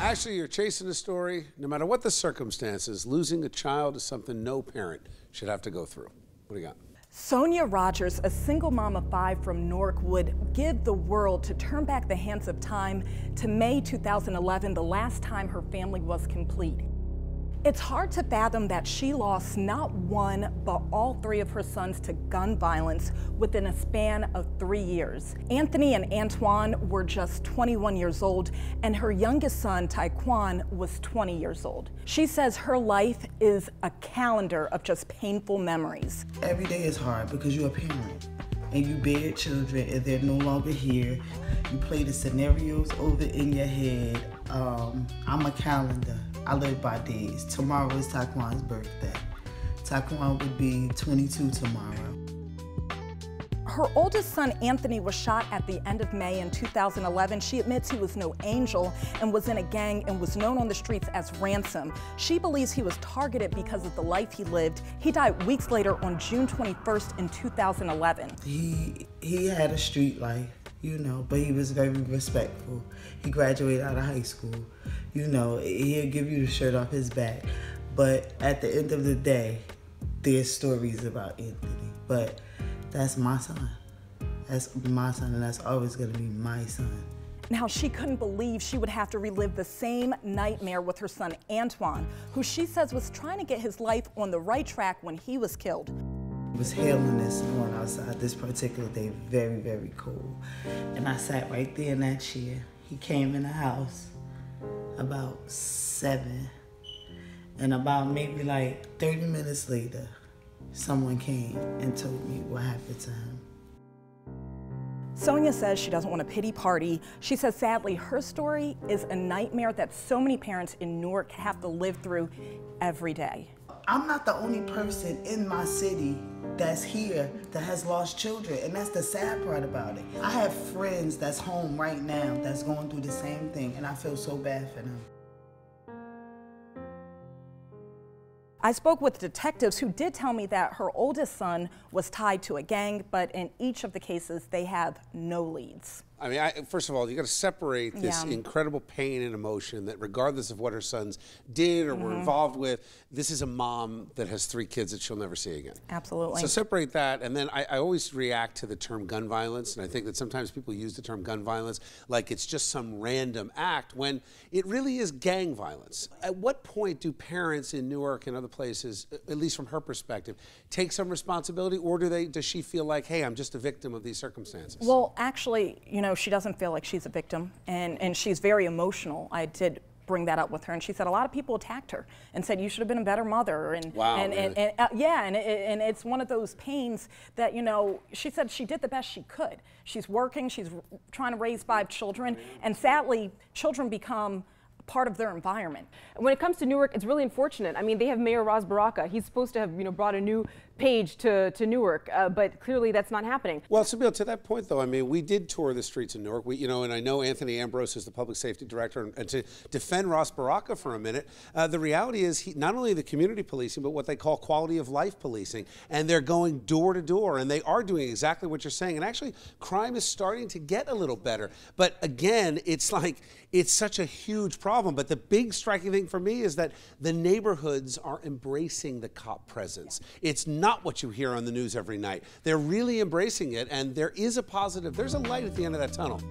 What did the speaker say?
Actually, you're chasing a story. No matter what the circumstances, losing a child is something no parent should have to go through. What do you got? Sonia Rogers, a single mom of 5 from Newark, would give the world to turn back the hands of time to May 2011, the last time her family was complete. It's hard to fathom that she lost not one, but all 3 of her sons to gun violence within a span of 3 years. Anthony and Antoine were just 21 years old, and her youngest son, Tyquan, was 20 years old. She says her life is a calendar of just painful memories. Every day is hard because you're a parent and you bear children and they're no longer here. You play the scenarios over in your head. I'm a calendar. I live by days. Tomorrow is Tyquan's birthday. Tyquan would be 22 tomorrow. Her oldest son, Anthony, was shot at the end of May in 2011. She admits he was no angel and was in a gang and was known on the streets as Ransom. She believes he was targeted because of the life he lived. He died weeks later on June 21st in 2011. He had a street life, you know, but he was very respectful. He graduated out of high school. You know, he'll give you the shirt off his back. But at the end of the day, there's stories about Anthony. But that's my son. That's my son, and that's always gonna be my son. Now, she couldn't believe she would have to relive the same nightmare with her son, Antoine, who she says was trying to get his life on the right track when he was killed. It was hailing and snowing outside this particular day, very, very cold. And I sat right there in that chair. He came in the house about 7, and about maybe like 30 minutes later, someone came and told me what happened to him. Sonia says she doesn't want a pity party. She says, sadly, her story is a nightmare that so many parents in Newark have to live through every day. I'm not the only person in my city that's here that has lost children, and that's the sad part about it. I have friends that's home right now that's going through the same thing, and I feel so bad for them. I spoke with detectives who did tell me that her oldest son was tied to a gang, but in each of the cases, they have no leads. I mean, first of all, you got to separate this incredible pain and emotion that regardless of what her sons did or were involved with, this is a mom that has 3 kids that she'll never see again. Absolutely. So separate that, and then I always react to the term gun violence, and I think that sometimes people use the term gun violence like it's just some random act when it really is gang violence. At what point do parents in Newark and other places, at least from her perspective, take some responsibility, or does she feel like, hey, I'm just a victim of these circumstances? Well, actually, you know, she doesn't feel like she's a victim, and she's very emotional. I did bring that up with her, and she said a lot of people attacked her and said you should have been a better mother, and wow, and it's one of those pains that, you know, she said she did the best she could. She's working, she's trying to raise 5 children, and sadly, children become part of their environment. When it comes to Newark, it's really unfortunate. I mean, they have Mayor Ras Baraka. He's supposed to have, you know, brought a new page to Newark, but clearly that's not happening. Well, Sabil, to that point, though, I mean, we did tour the streets of Newark. You know, and I know Anthony Ambrose is the public safety director, and to defend Ras Baraka for a minute, the reality is he not only the community policing, but what they call quality of life policing, and they're going door to door, and they are doing exactly what you're saying. And actually, crime is starting to get a little better. But again, it's like it's such a huge problem. But the big striking thing for me is that the neighborhoods are embracing the cop presence. It's not what you hear on the news every night. They're really embracing it, and there is a positive, there's a light at the end of that tunnel.